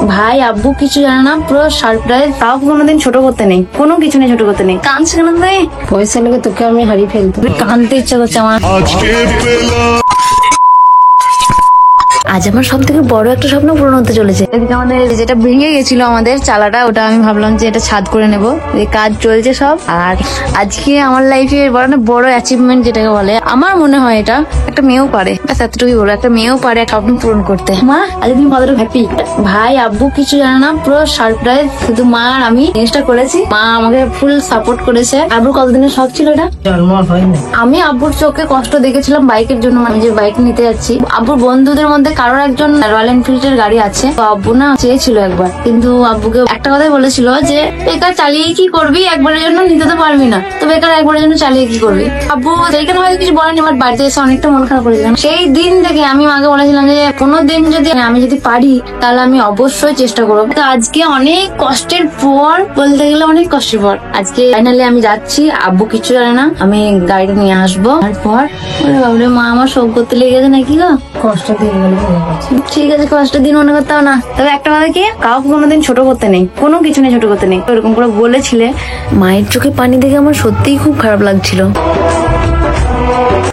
ভাই আব্বু কিছু জানে না, পুরো সারপ্রাইজ। তাও কোনোদিন ছোট করতে নেই, কোনো কিছু নেই ছোট করতে নেই। কাঁদছে কেন তুই? পয়সা লেগে তোকে আমি হারিয়ে ফেলতো। কাঁদতে ইচ্ছা করছে আমার। আজ আমার সব থেকে বড় একটা স্বপ্ন পূরণ হতে চলেছে। এদিকে আমাদের যেটা ভেঙে গেছিল আমাদের চালাটা, ওটা আমি ভাবলাম যে এটা ছাদ করে নেব। এই কাজ চলছে সব। আর আজকে আমার লাইফে বড় অ্যাচিভমেন্ট যেটাকে বলে, আমার মনে হয় এটা একটা মেয়েও পারে। ব্যাস এতটুকুই বলো, একটা মেয়েও পারে একটা স্বপ্ন পূরণ করতে। মা আজ তুমি কতটা হ্যাপি? ভাই আব্বু কিছু জানে না, পুরো সারপ্রাইজ। শুধু মা আর আমি জিনিসটা করেছি। মা আমাকে ফুল সাপোর্ট করেছে। আব্বুর কতদিনের শখ ছিল এটা? জন্ম হয়নি। আমি আব্বুর চোখে কষ্ট দেখেছিলাম বাইকের জন্য। আমি যে বাইক নিতে যাচ্ছি, আব্বুর বন্ধুদের মধ্যে কারোর একজন রয়্যাল এনফিল্ডের গাড়ি আছে। তো আব্বু না চেয়েছিল একবার, কিন্তু আব্বুকে একটা কথাই বলেছিল যে বেকার চালিয়ে কি করবি, একবারের জন্য নিতে তো পারবি না, তো বেকার একবারের জন্য চালিয়ে কি করবি। আব্বু সেইখানে হয়তো কিছু বলেনি, বাট বাড়িতে এসে অনেকটা মন খারাপ করেছিলাম। সেই দিন থেকে আমি মাকে বলেছিলাম যে কোনোদিন যদি আমি পারি তাহলে আমি অবশ্যই চেষ্টা করবো। তো আজকে অনেক কষ্টের পর, বলতে গেলে অনেক কষ্টের পর, আজকে ফাইনালি আমি যাচ্ছি। আব্বু কিছু জানে না, আমি গাড়িটা নিয়ে আসবো। তারপর বাবরে মা আমার শোক করতে লেগেছে নাকি গো? কষ্ট দিয়ে গেলে ঠিক আছে, কষ্টের দিন মনে করতে হবে না। তবে একটা কথা কি, কাউকে কোনোদিন ছোট করতে নেই, কোনো কিছু নেই ছোট করতে নেই। এরকম করে বলেছিলে। মায়ের চোখে পানি দেখে আমার সত্যিই খুব খারাপ লাগছিল।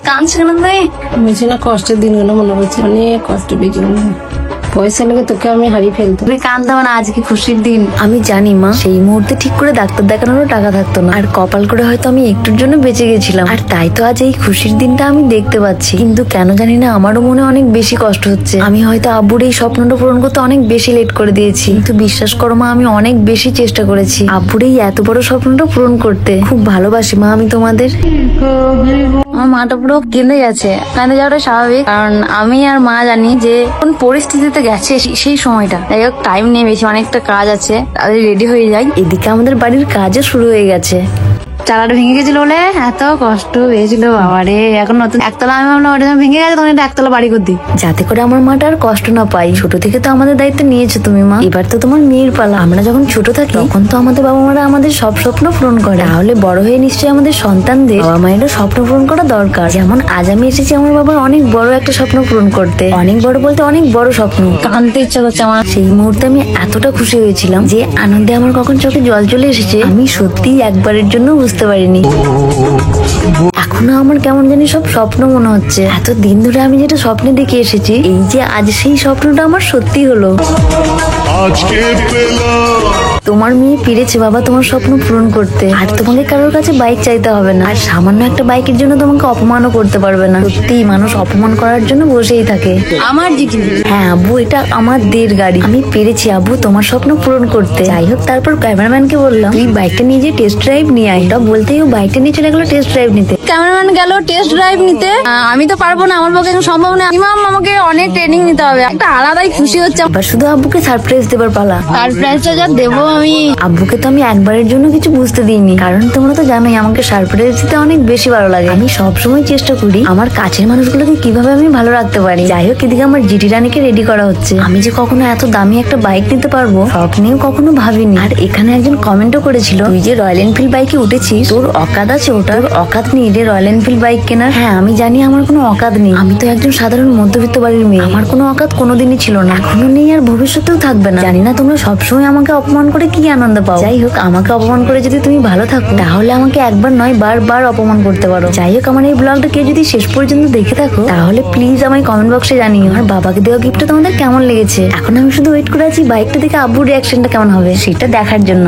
কাঁদছে কেন তুই? বুঝছি না, কষ্টের দিনগুলো মনে হচ্ছে, অনেক কষ্ট পেয়েছি। পয়সা লেগে তোকে আমি হারিয়ে ফেলতো। তুমি কাঁদতে হবে না, আজকে খুশির দিন। আমি জানি মা, সেই মুহূর্তে ঠিক করে ডাক্তার দেখানোরও টাকা থাকতো না, আর কপাল করে হয়তো আমি একটুর জন্য বেঁচে গেছিলাম। আর তাই তো আজ এই খুশির দিনটা আমি দেখতে পাচ্ছি। কিন্তু কেন জানি না আমারও মনে অনেক বেশি কষ্ট হচ্ছে। আমি হয়তো আব্বুর এই স্বপ্নটা পূরণ করতে অনেক বেশি লেট করে দিয়েছি। কিন্তু বিশ্বাস করো মা, আমি অনেক বেশি চেষ্টা করেছি আব্বুর এই এত বড় স্বপ্নটা পূরণ করতে। খুব ভালোবাসি মা আমি তোমাদের। আমার মাটা পুরো কেঁদে গেছে। কাঁদে যাওয়াটা স্বাভাবিক, কারণ আমি আর মা জানি যে কোন পরিস্থিতিতে গেছে সেই সময়টা। যাই হোক, টাইম নিয়ে বেশি, অনেকটা কাজ আছে, তাদের রেডি হয়ে যাই। এদিকে আমাদের বাড়ির কাজও শুরু হয়ে গেছে। চালাটা ভেঙে গেছিল বলে এত কষ্ট হয়েছিল বাবারে। এখন নতুন একতলা, আমি ভাবলাম ওটা ভেঙে গেছে তখন এটা একতলা বাড়ি করে দিই, যাতে করে আমার মাটা আর কষ্ট না পাই। ছোট থেকে তো আমাদের দায়িত্ব নিয়েছো তুমি মা, এবার তো তোমার মেয়ের পালা। আমরা যখন ছোট থাকি তখন তো আমাদের বাবা মারা আমাদের সব স্বপ্ন পূরণ করে, তাহলে বড় হয়ে নিশ্চয়ই আমাদের সন্তানদের বাবা মায়েরও স্বপ্ন পূরণ করা দরকার। যেমন আজ আমি এসেছি আমার বাবার অনেক বড় একটা স্বপ্ন পূরণ করতে। অনেক বড় বলতে অনেক বড় স্বপ্ন। কাঁদতে ইচ্ছা করছে আমার। সেই মুহূর্তে আমি এতটা খুশি হয়েছিলাম যে আনন্দে আমার কখন চোখে জল চলে এসেছে আমি সত্যি একবারের জন্য বুঝতে পারিনি। এখনো আমার কেমন জানি সব স্বপ্ন মনে হচ্ছে। এত দিন ধরে আমি যেটা স্বপ্নে দেখে এসেছি, এই যে আজ সেই স্বপ্নটা আমার সত্যি হলো। তোমার মেয়ে পেরেছে বাবা তোমার স্বপ্ন পূরণ করতে। আর তোমাকে কারোর কাছে বাইক চাইতে হবে না, আর সামান্য একটা বাইকের জন্য তোমাকে অপমানও করতে পারবে না। সত্যি মানুষ অপমান করার জন্য বসেই থাকে। আমার জিটি, হ্যাঁ আব্বু, এটা আমার দের গাড়ি। আমি পেরেছি আব্বু তোমার স্বপ্ন পূরণ করতে। যাই হোক, তারপর ক্যামেরাম্যানকে বললাম তুই বাইকটা নিয়ে যে টেস্ট ড্রাইভ নিয়ে আয়। এটা বলতেই ও বাইকটা নিয়ে চলে গেলো টেস্ট ড্রাইভ নিতে। ক্যামেরাম্যান গেল টেস্ট ড্রাইভ নিতে। আমি তো পারবো না, আমার পক্ষে সম্ভব না। মিনিমাম আমাকে অনেক ট্রেনিং নিতে হবে। একটা আলাদাই খুশি হচ্ছে। এবার শুধু আব্বুকে সারপ্রাইজ দেবার পালা। সারপ্রাইজটা যা দেবো আমি, আব্বুকে তো আমি একবারের জন্য কিছু বুঝতে দিইনি, কারণ তোমরা তো জানোই আমাকে সারপ্রাইজ দিতে অনেক বেশি ভালো লাগে। আমি সবসময় চেষ্টা করি আমার কাছের মানুষগুলোকে কিভাবে আমি ভালো রাখতে পারি। যাই হোক, এদিকে আমার জিটি রানীকে রেডি করা হচ্ছে। আমি যে কখনো এত দামি একটা বাইক নিতে পারবো স্বপ্নেও কখনো ভাবিনি। আর এখানে একজন কমেন্টও করেছিল, তুই যে রয়্যাল এনফিল্ড বাইকে উঠেছিস, তোর অকাত আছে? ওটার অকাত নেই রে রয়্যাল এনফিল্ড বাইক কেনার। হ্যাঁ আমি জানি আমার কোনো অকাত নেই, আমি তো একজন সাধারণ মধ্যবিত্ত বাড়ির মেয়ে। আমার কোনো অকাত কোনোদিনই ছিল না, এখনো নেই, আর ভবিষ্যতেও থাকবে না। জানি না তোমরা সবসময় আমাকে অপমান করে কি আনন্দ পাও। যাই হোক, আমাকে অপমান করে যদি তুমি ভালো থাকো তাহলে আমাকে একবার নয় বারবার অপমান করতে পারো। যাই হোক, আমার এই ব্লগটা কেউ যদি শেষ পর্যন্ত দেখে থাকো তাহলে প্লিজ আমায় কমেন্ট বক্সে জানিও আমার বাবাকে দেওয়া গিফটটা তোমাদের কেমন লেগেছে। এখন আমি শুধু ওয়েট করে আছি বাইকটা দেখে আব্বুর রিয়াকশনটা কেমন হবে সেটা দেখার জন্য।